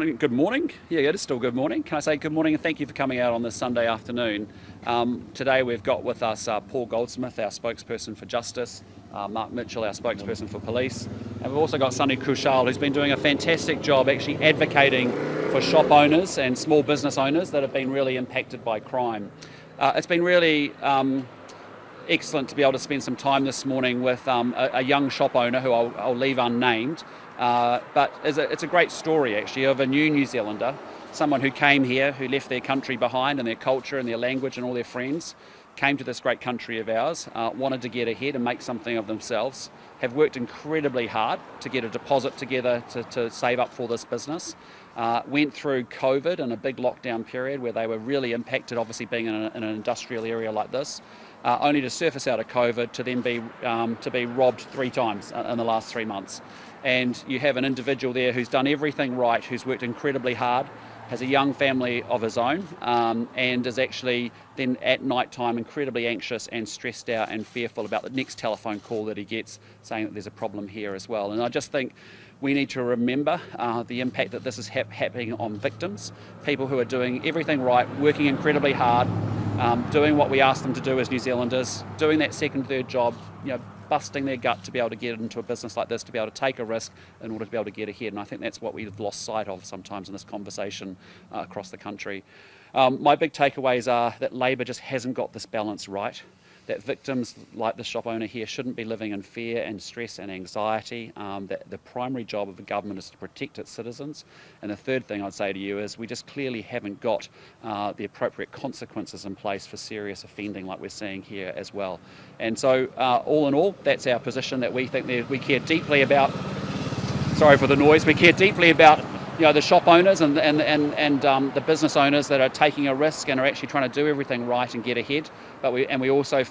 Good morning. Yeah, it is still good morning. Can I say good morning and thank you for coming out on this Sunday afternoon. Today we've got with us Paul Goldsmith, our spokesperson for Justice, Mark Mitchell, our spokesperson for Police, and we've also got Sunny Kushal, who's been doing a fantastic job actually advocating for shop owners and small business owners that have been really impacted by crime. It's been really excellent to be able to spend some time this morning with a young shop owner who I'll leave unnamed. But it's a great story actually of a New Zealander, someone who came here, who left their country behind and their culture and their language and all their friends, came to this great country of ours, wanted to get ahead and make something of themselves, have worked incredibly hard to get a deposit together to save up for this business, went through COVID and a big lockdown period where they were really impacted, obviously being in an industrial area like this, only to surface out of COVID to then be robbed 3 times in the last 3 months. And you have an individual there who's done everything right, who's worked incredibly hard, has a young family of his own, and is actually then at night time incredibly anxious and stressed out and fearful about the next telephone call that he gets saying that there's a problem here as well. And I just think we need to remember the impact that this is happening on victims, people who are doing everything right, working incredibly hard, doing what we ask them to do as New Zealanders, doing that second, third job, busting their gut to be able to get into a business like this, to be able to take a risk in order to be able to get ahead. And I think that's what we've lost sight of sometimes in this conversation across the country. My big takeaways are that Labor just hasn't got this balance right, that victims like the shop owner here shouldn't be living in fear and stress and anxiety, that the primary job of the government is to protect its citizens. And the third thing I'd say to you is we just clearly haven't got the appropriate consequences in place for serious offending like we're seeing here as well. And so all in all, that's our position, that we think that we care deeply about, sorry for the noise, we care deeply about the shop owners and the business owners that are taking a risk and are actually trying to do everything right and get ahead. But we also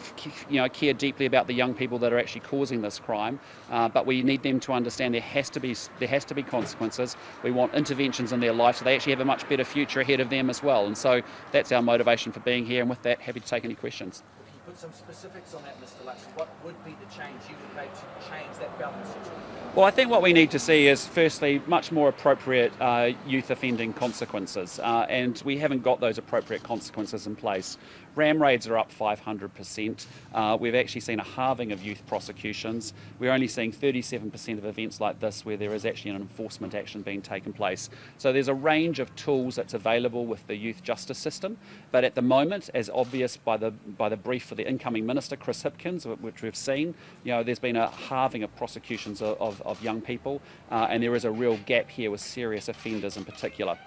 care deeply about the young people that are actually causing this crime. But we need them to understand there has to be consequences. We want interventions in their life so they actually have a much better future ahead of them as well. And so that's our motivation for being here. And with that, happy to take any questions. Can you put some specifics on that, Mr. Luxon? What would be the change you would make to change that balance? Well, I think what we need to see is, firstly, much more appropriate youth offending consequences, and we haven't got those appropriate consequences in place. Ram raids are up 500%. We've actually seen a halving of youth prosecutions. We're only seeing 37% of events like this where there is actually an enforcement action being taken place. So there's a range of tools that's available with the youth justice system, but at the moment, as obvious by the brief for the incoming Minister, Chris Hipkins, which we've seen, there's been a halving of prosecutions of young people, and there is a real gap here with serious offenders in particular.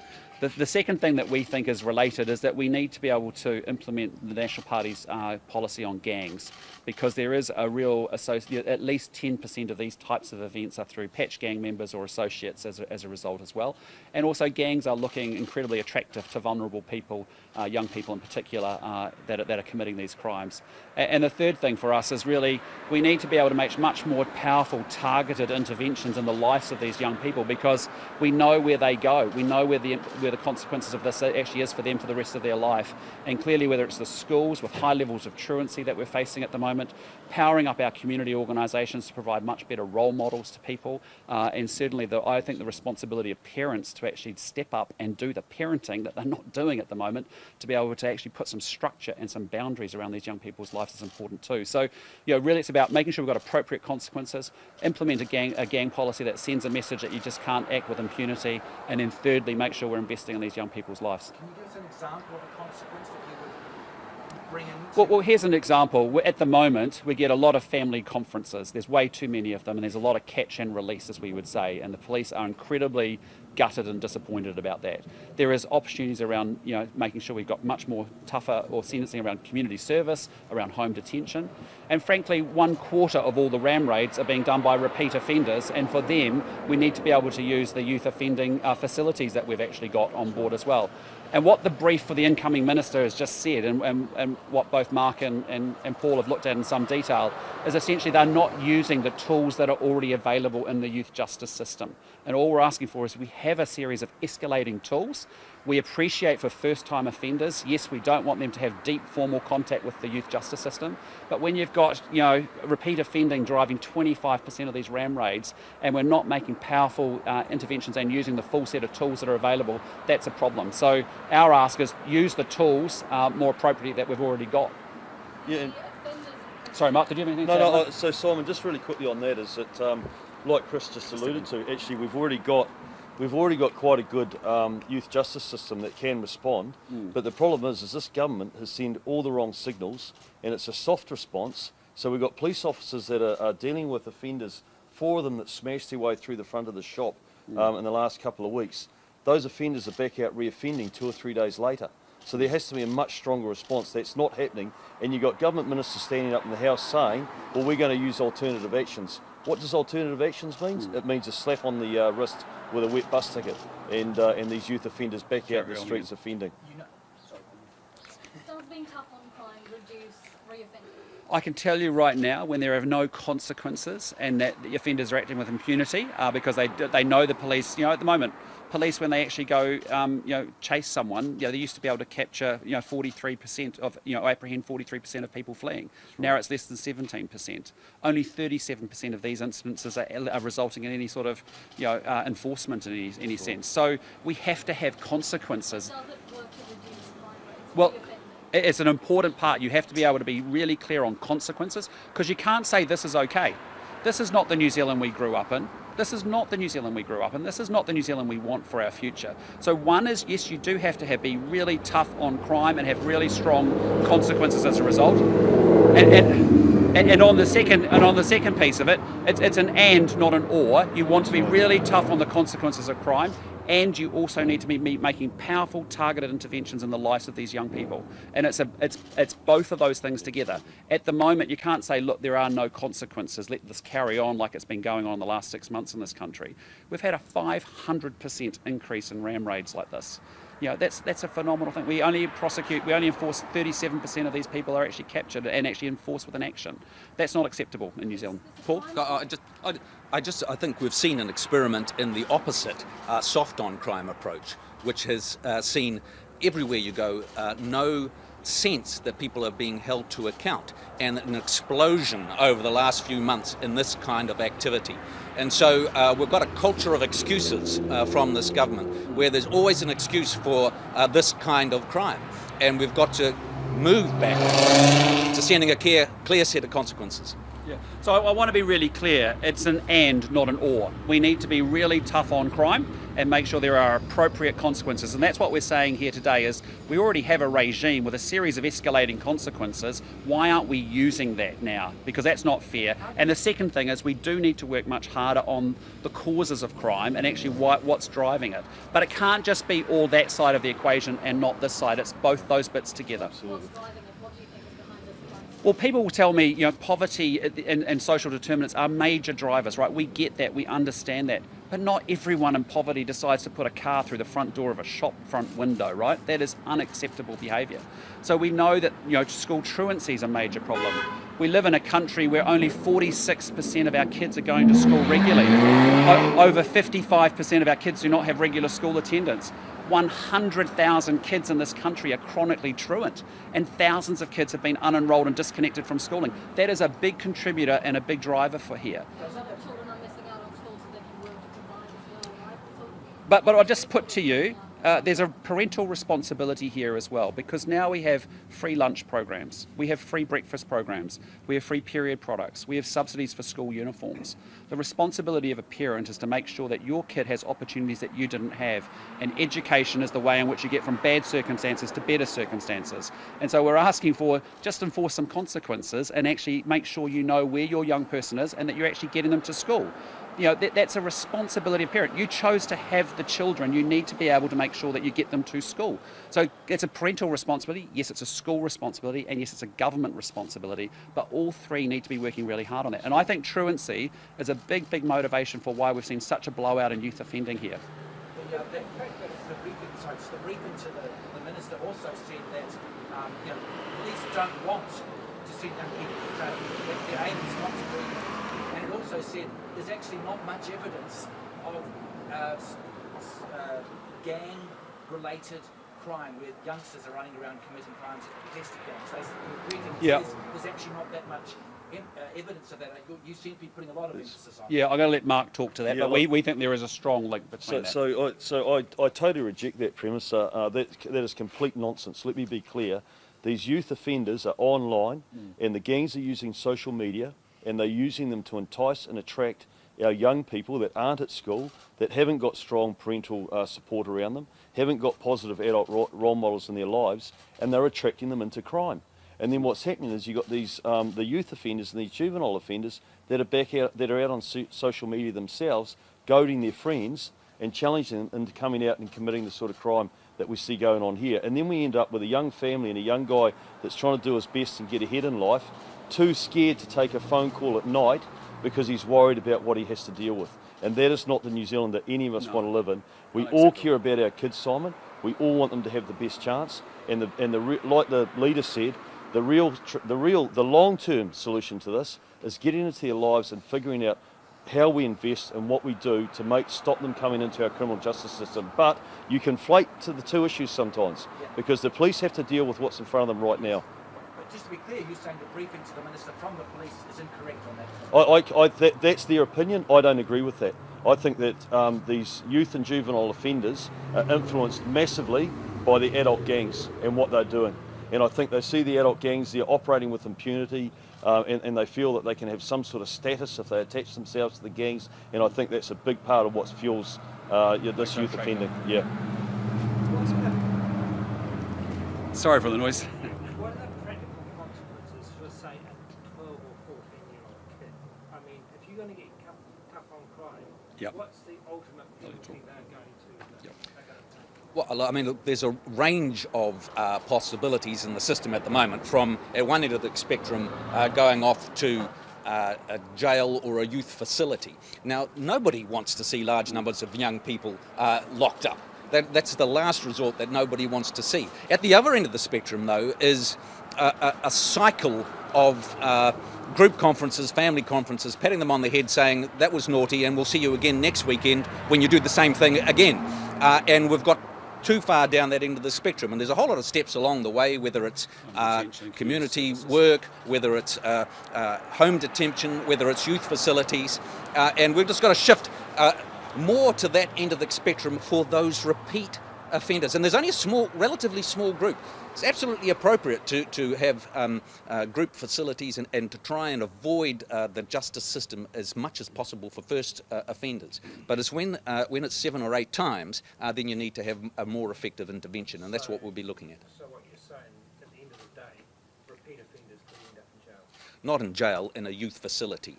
The second thing that we think is related is that we need to be able to implement the National Party's policy on gangs, because there is a real at least 10% of these types of events are through patch gang members or associates as a result as well. And also gangs are looking incredibly attractive to vulnerable people, young people in particular, that are committing these crimes. And the third thing for us is really we need to be able to make much more powerful targeted interventions in the lives of these young people, because we know where they go, we know where the consequences of this actually is for them for the rest of their life. And clearly, whether it's the schools with high levels of truancy that we're facing at the moment, powering up our community organisations to provide much better role models to people, and certainly I think the responsibility of parents to actually step up and do the parenting that they're not doing at the moment, to be able to actually put some structure and some boundaries around these young people's lives is important too. So, really it's about making sure we've got appropriate consequences, implement a gang policy that sends a message that you just can't act with impunity, and then thirdly, make sure we're investing in these young people's lives. Can you give us an example of a consequence that you would bring in? Well, here's an example. At the moment, we get a lot of family conferences. There's way too many of them, and there's a lot of catch and release, as we would say, and the police are incredibly gutted and disappointed about that. There is opportunities around, making sure we've got much more tougher or sentencing around community service, around home detention. And frankly, 1/4 of all the ram raids are being done by repeat offenders, and for them, we need to be able to use the youth offending facilities that we've actually got on board as well. And what the brief for the incoming minister has just said, and what both Mark and Paul have looked at in some detail, is essentially they're not using the tools that are already available in the youth justice system. And all we're asking for is we have a series of escalating tools. We appreciate for first-time offenders, yes, we don't want them to have deep formal contact with the youth justice system, but when you've got, repeat offending driving 25% of these ram raids, and we're not making powerful interventions and using the full set of tools that are available, that's a problem. So our ask is use the tools more appropriately that we've already got. Yeah. Sorry, Mark, did you have anything to say? No. So Simon, just really quickly on that is that, like Chris just alluded to, actually we've already got quite a good youth justice system that can respond. But the problem is this government has sent all the wrong signals, and it's a soft response. So we've got police officers that are dealing with offenders, 4 of them that smashed their way through the front of the shop in the last couple of weeks. Those offenders are back out re-offending 2 or 3 days later. So there has to be a much stronger response. That's not happening. And you've got government ministers standing up in the House saying, well, we're going to use alternative actions. What does alternative actions mean? It means a slap on the wrist with a wet bus ticket and these youth offenders back out in the streets offending. Does being tough on crime reduce reoffending? I can tell you right now, when there are no consequences and that the offenders are acting with impunity because they know the police, at the moment, police, when they actually go, chase someone, they used to be able to capture, 43% of, apprehend 43% of people fleeing. Now it's less than 17%. Only 37% of these incidences are resulting in any sort of, enforcement in any sense. So we have to have consequences. Does it work to reduce crime rates? Well, Reoffending? it's an important part. You have to be able to be really clear on consequences, because you can't say this is okay. This is not the New Zealand we grew up in. This is not the New Zealand we grew up in. This is not the New Zealand we want for our future. So one is, yes, you do have to be really tough on crime and have really strong consequences as a result. And on the second piece of it, it's an and, not an or. You want to be really tough on the consequences of crime, and you also need to be making powerful, targeted interventions in the lives of these young people. And it's both of those things together. At the moment, you can't say, look, there are no consequences, let this carry on like it's been going on the last 6 months in this country. We've had a 500% increase in ram raids like this. That's a phenomenal thing. We only enforce 37% of these people are actually captured and actually enforced with an action. That's not acceptable in New Zealand. Paul? I think we've seen an experiment in the opposite soft on crime approach, which has seen everywhere you go no sense that people are being held to account, and an explosion over the last few months in this kind of activity. And so we've got a culture of excuses from this government, where there's always an excuse for this kind of crime, and we've got to move back to sending a clear set of consequences. Yeah. So I want to be really clear, it's an and, not an or. We need to be really tough on crime and make sure there are appropriate consequences. And that's what we're saying here today is we already have a regime with a series of escalating consequences. Why aren't we using that now? Because that's not fair. And the second thing is we do need to work much harder on the causes of crime and actually what's driving it. But it can't just be all that side of the equation and not this side. It's both those bits together. What's driving it? What do you think is behind this crisis? Well, people will tell me, poverty and social determinants are major drivers, right? We get that, we understand that. But not everyone in poverty decides to put a car through the front door of a shop front window, right? That is unacceptable behaviour. So we know that, school truancy is a major problem. We live in a country where only 46% of our kids are going to school regularly. Over 55% of our kids do not have regular school attendance. 100,000 kids in this country are chronically truant, and thousands of kids have been unenrolled and disconnected from schooling. That is a big contributor and a big driver for here. Some children are missing out on school so they can work to provide as well, right? But I'll just put to you, there's a parental responsibility here as well, because now we have free lunch programs, we have free breakfast programs, we have free period products, we have subsidies for school uniforms. The responsibility of a parent is to make sure that your kid has opportunities that you didn't have, and education is the way in which you get from bad circumstances to better circumstances. And so we're asking for just enforce some consequences and actually make sure you know where your young person is and that you're actually getting them to school. That's a responsibility of parent. You chose to have the children. You need to be able to make sure that you get them to school. So it's a parental responsibility. Yes, it's a school responsibility. And yes, it's a government responsibility. But all three need to be working really hard on that. And I think truancy is a big, big motivation for why we've seen such a blowout in youth offending here. The briefing to the minister also said that police don't want to send young people to jail. That their aim is not to do that. And it also said there's actually not much evidence of gang-related crime where youngsters are running around committing crimes at the behest of gangs. Yeah. There's actually not that much evidence of that. You seem to be putting a lot of emphasis on it. Yeah, I'm going to let Mark talk to that, Yeah, but we think there is a strong link between that. So I totally reject that premise. That is complete nonsense. Let me be clear. These youth offenders are online, and the gangs are using social media, and they're using them to entice and attract our young people that aren't at school, that haven't got strong parental support around them, haven't got positive adult role models in their lives, and they're attracting them into crime. And then what's happening is you've got these the youth offenders and these juvenile offenders that are out on social media themselves, goading their friends and challenging them into coming out and committing the sort of crime that we see going on here. And then we end up with a young family and a young guy that's trying to do his best and get ahead in life, too scared to take a phone call at night because he's worried about what he has to deal with. And that is not the New Zealand that any of us want to live in. We all care about our kids, Simon. We all want them to have the best chance. And like the leader said, the long-term solution to this is getting into their lives and figuring out how we invest and what we do to stop them coming into our criminal justice system. But you conflate to the two issues sometimes, because the police have to deal with what's in front of them right now. But just to be clear, you're saying the briefing to the Minister from the police is incorrect on that. That's their opinion. I don't agree with that. I think that these youth and juvenile offenders are influenced massively by the adult gangs and what they're doing. And I think they see the adult gangs, they're operating with impunity, and they feel that they can have some sort of status if they attach themselves to the gangs. And I think that's a big part of what fuels this youth offending. Yeah. Sorry for the noise. What are the practical consequences for, say, a 12 or 14-year-old kid? I mean, if you're going to get tough on crime, what's the ultimate penalty they're going to take? Well, I mean, look, there's a range of possibilities in the system at the moment, from at one end of the spectrum going off to a jail or a youth facility. Now, nobody wants to see large numbers of young people locked up. That's the last resort that nobody wants to see. At the other end of the spectrum, though, is a cycle of group conferences, family conferences, patting them on the head saying, that was naughty and we'll see you again next weekend when you do the same thing again. And we've got too far down that end of the spectrum, and there's a whole lot of steps along the way, whether it's community work, whether it's home detention, whether it's youth facilities, and we've just got to shift more to that end of the spectrum for those repeat offenders. And there's only a relatively small group. It's absolutely appropriate to have group facilities and to try and avoid the justice system as much as possible for first offenders. But it's when it's 7 or 8 times, then you need to have a more effective intervention, and that's what we'll be looking at. So what you're saying, at the end of the day, repeat offenders could end up in jail? Not in jail, in a youth facility.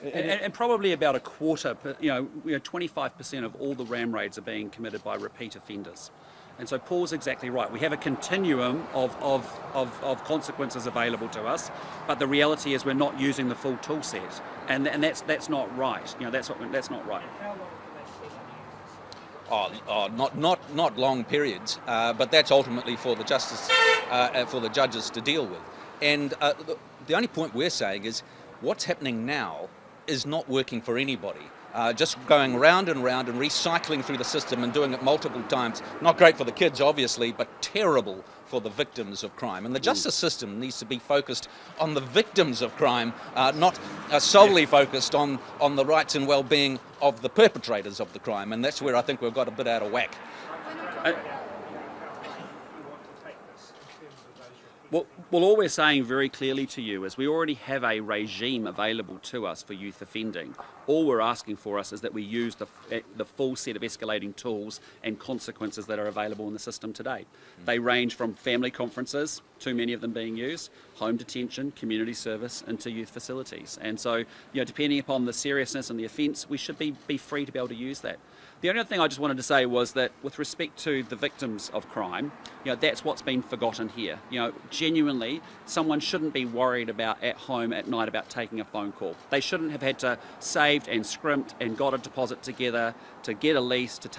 And probably about a quarter, 25% of all the ram raids are being committed by repeat offenders. And so Paul's exactly right. We have a continuum of consequences available to us, but the reality is we're not using the full tool set, and that's not right. That's not right. How long can they spend on using? Not long periods, but that's ultimately for the for the judges to deal with. And the only point we're saying is what's happening now is not working for anybody. Just going round and round and recycling through the system and doing it multiple times, not great for the kids obviously, but terrible for the victims of crime. And the justice system needs to be focused on the victims of crime, not solely focused on the rights and well-being of the perpetrators of the crime. And that's where I think we've got a bit out of whack. Well, all we're saying very clearly to you is we already have a regime available to us for youth offending. All we're asking for us is that we use the full set of escalating tools and consequences that are available in the system today. They range from family conferences, too many of them being used, home detention, community service, into youth facilities. And so, depending upon the seriousness and the offence, we should be free to be able to use that. The only other thing I just wanted to say was that with respect to the victims of crime, that's what's been forgotten here. Genuinely, someone shouldn't be worried about at home at night about taking a phone call. They shouldn't have had to saved and scrimped and got a deposit together to get a lease, to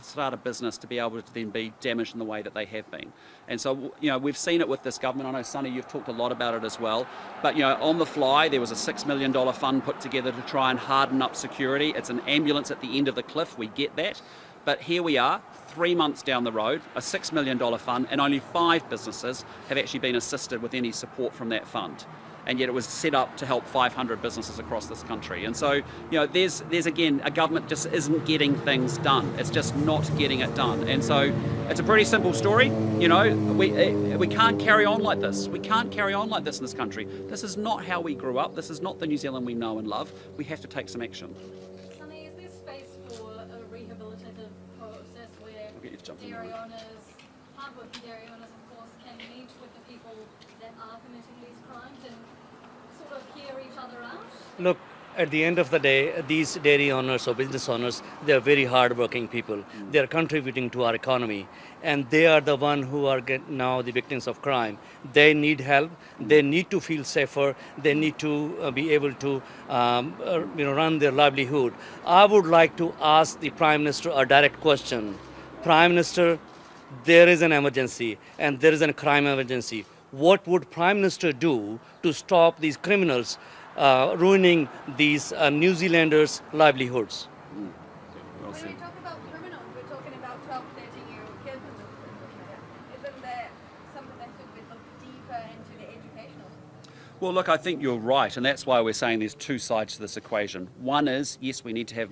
start a business, to be able to then be damaged in the way that they have been. And so, we've seen it with this government. I know, Sonny, you've talked a lot about it as well. But, on the fly, there was a $6 million fund put together to try and harden up security. It's an ambulance at the end of the cliff. We get get that. But here we are, 3 months down the road, a $6 million fund, and only 5 businesses have actually been assisted with any support from that fund. And yet it was set up to help 500 businesses across this country. And so, there's again, a government just isn't getting things done. It's just not getting it done. And so it's a pretty simple story. We can't carry on like this. We can't carry on like this in this country. This is not how we grew up. This is not the New Zealand we know and love. We have to take some action. Sunny, is there space for a rehabilitative process where I'll get you to jump in dairy there. owners, hardworking dairy owners, of course, can meet with the people that are committing these crimes and sort of hear each other out? Look, at the end of the day, these dairy owners or business owners, they are very hard-working people. They are contributing to our economy, and they are the one who are now the victims of crime. They need help. They need to feel safer. They need to be able to, run their livelihood. I would like to ask the Prime Minister a direct question. Prime Minister, there is an emergency, and there is a crime emergency. What would Prime Minister do to stop these criminals ruining these New Zealanders' livelihoods? Well When we said. talk about criminals, we're talking about 12, 13-year-old kids in this situation. Isn't there something that should be looked deeper into the educational system? Well, look, I think you're right, and that's why we're saying there's 2 sides to this equation. One is, yes, we need to have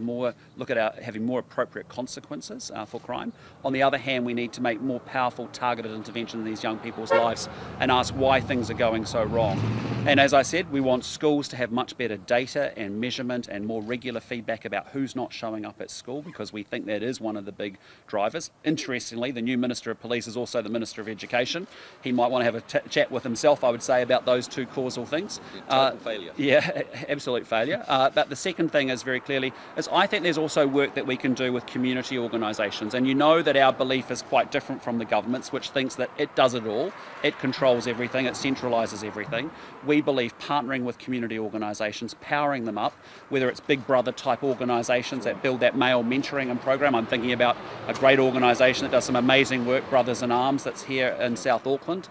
having more appropriate consequences for crime. On the other hand, we need to make more powerful, targeted intervention in these young people's lives and ask why things are going so wrong. And as I said, we want schools to have much better data and measurement and more regular feedback about who's not showing up at school, because we think that is one of the big drivers. Interestingly, the new Minister of Police is also the Minister of Education. He might want to have a chat with himself, I would say, about those 2 causal things. Total failure. Yeah, absolute failure. But the second thing is very clearly, is I think there's also work that we can do with community organisations. And you know that our belief is quite different from the government's, which thinks that it does it all, it controls everything, it centralises everything. We believe partnering with community organisations, powering them up, whether it's Big Brother type organisations that build that male mentoring and program. I'm thinking about a great organisation that does some amazing work, Brothers in Arms, that's here in South Auckland.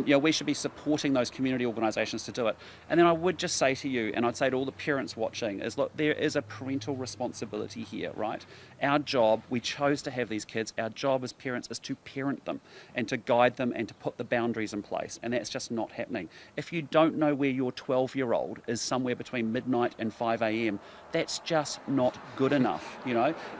We should be supporting those community organisations to do it. And then I would just say to you, and I'd say to all the parents watching, is look, there is a parental responsibility here, right? Our job, we chose to have these kids, our job as parents is to parent them and to guide them and to put the boundaries in place, and that's just not happening. If you don't know where your 12-year-old is somewhere between midnight and 5 a.m, that's just not good enough,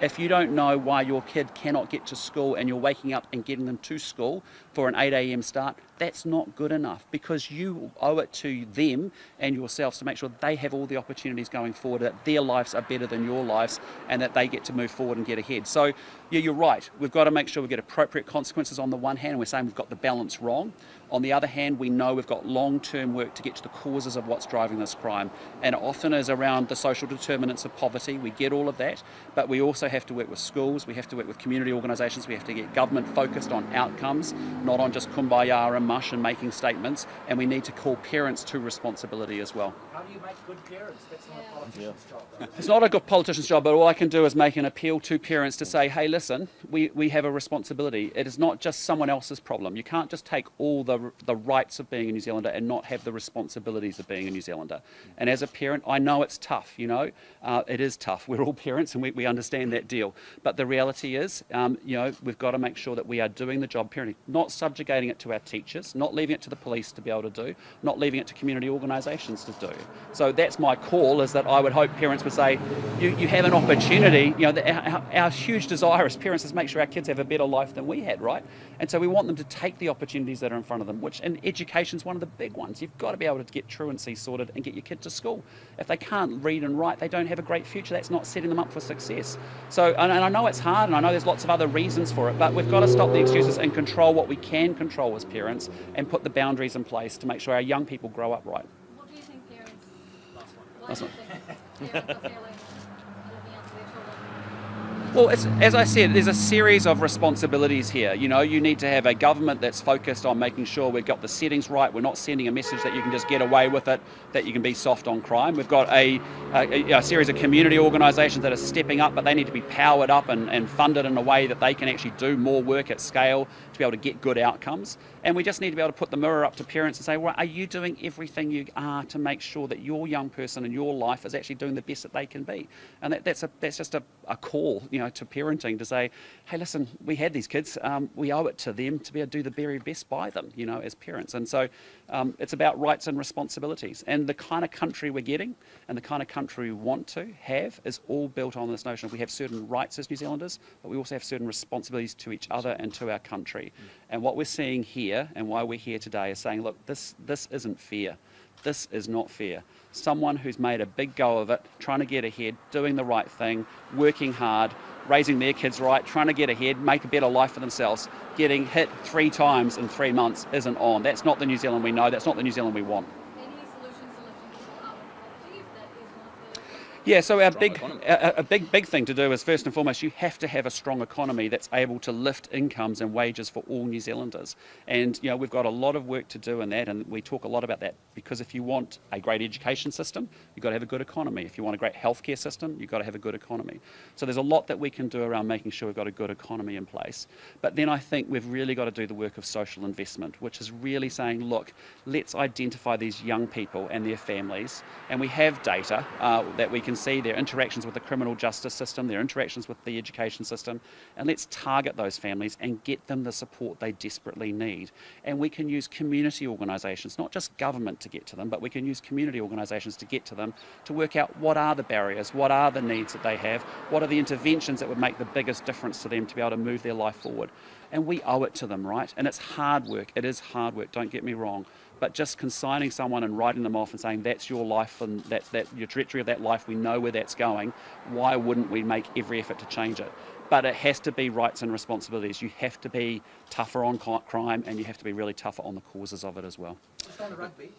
If you don't know why your kid cannot get to school and you're waking up and getting them to school for an 8 a.m. start, that's not good enough, because you owe it to them and yourselves to make sure they have all the opportunities going forward, that their lives are better than your lives and that they get to move forward and get ahead. So, yeah, you're right. We've got to make sure we get appropriate consequences on the one hand, and we're saying we've got the balance wrong. On the other hand, we know we've got long-term work to get to the causes of what's driving this crime, and it often is around the social determinants of poverty. We get all of that, but we also have to work with schools, we have to work with community organisations, we have to get government focused on outcomes, not on just kumbaya and mush and making statements, and we need to call parents to responsibility as well. How do you make good parents? That's not a politician's job, though. It's not a good politician's job, but all I can do is make an appeal to parents to say, hey, listen, we have a responsibility. It is not just someone else's problem. You can't just take all the rights of being a New Zealander and not have the responsibilities of being a New Zealander. And as a parent, I know it's tough, it is tough. We're all parents and we understand that deal. But the reality is, we've got to make sure that we are doing the job parenting, not subjugating it to our teachers, not leaving it to the police to be able to do, not leaving it to community organisations to do. So that's my call, is that I would hope parents would say, you have an opportunity. Our huge desire as parents is make sure our kids have a better life than we had, right? And so we want them to take the opportunities that are in front of them, and education's one of the big ones. You've got to be able to get truancy sorted and get your kid to school. If they can't read and write, they don't have a great future. That's not setting them up for success. So, and I know it's hard, and I know there's lots of other reasons for it, but we've got to stop the excuses and control what we can control as parents and put the boundaries in place to make sure our young people grow up right. What do you think parents, why Last do you think parents are failing in looking after their children? Well, as I said, there's a series of responsibilities here. You need to have a government that's focused on making sure we've got the settings right. We're not sending a message that you can just get away with it, that you can be soft on crime. We've got a series of community organisations that are stepping up, but they need to be powered up and funded in a way that they can actually do more work at scale to be able to get good outcomes. And we just need to be able to put the mirror up to parents and say, well, are you doing everything you are to make sure that your young person in your life is actually doing the best that they can be? And that's just a call, to parenting to say, hey, listen, we had these kids, we owe it to them to be able to do the very best by them, as parents. And so it's about rights and responsibilities. And the kind of country we're getting and the kind of country we want to have is all built on this notion of we have certain rights as New Zealanders, but we also have certain responsibilities to each other and to our country. And what we're seeing here and why we're here today is saying, look, this isn't fair. This is not fair. Someone who's made a big go of it, trying to get ahead, doing the right thing, working hard, raising their kids right, trying to get ahead, make a better life for themselves, getting hit 3 times in 3 months isn't on. That's not the New Zealand we know. That's not the New Zealand we want. Any solutions to lifting people out of poverty if that is not the... Yeah, so a big thing to do is, first and foremost, you have to have a strong economy that's able to lift incomes and wages for all New Zealanders. And we've got a lot of work to do in that, and we talk a lot about that, because if you want a great education system, you've got to have a good economy. If you want a great healthcare system, you've got to have a good economy. So there's a lot that we can do around making sure we've got a good economy in place. But then I think we've really got to do the work of social investment, which is really saying, look, let's identify these young people and their families, and we have data that we can see their interactions with the criminal justice system, their interactions with the education system, and let's target those families and get them the support they desperately need. And we can use community organisations, not just government to get to them, but we can use community organisations to get to them, to work out what are the barriers, what are the needs that they have, what are the interventions that would make the biggest difference to them to be able to move their life forward. And we owe it to them, right? And it's hard work, it is hard work, don't get me wrong. But just consigning someone and writing them off and saying that's your life and that's your trajectory of that life, we know where that's going, why wouldn't we make every effort to change it? But it has to be rights and responsibilities. You have to be tougher on crime, and you have to be really tougher on the causes of it as well. Just on the rugby,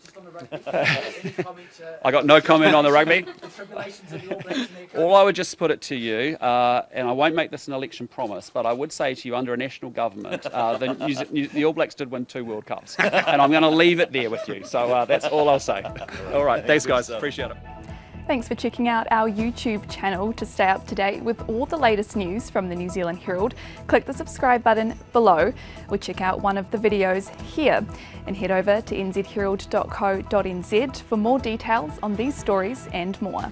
any comments? I got no comment on the rugby. The tribulations of the All Blacks and their coach? All I would just put it to you, and I won't make this an election promise, but I would say to you, under a national government, the All Blacks did win 2 World Cups, and I'm going to leave it there with you. So that's all I'll say. All right, thanks guys, appreciate it. Thanks for checking out our YouTube channel to stay up to date with all the latest news from the New Zealand Herald. Click the subscribe button below or check out one of the videos here, and head over to nzherald.co.nz for more details on these stories and more.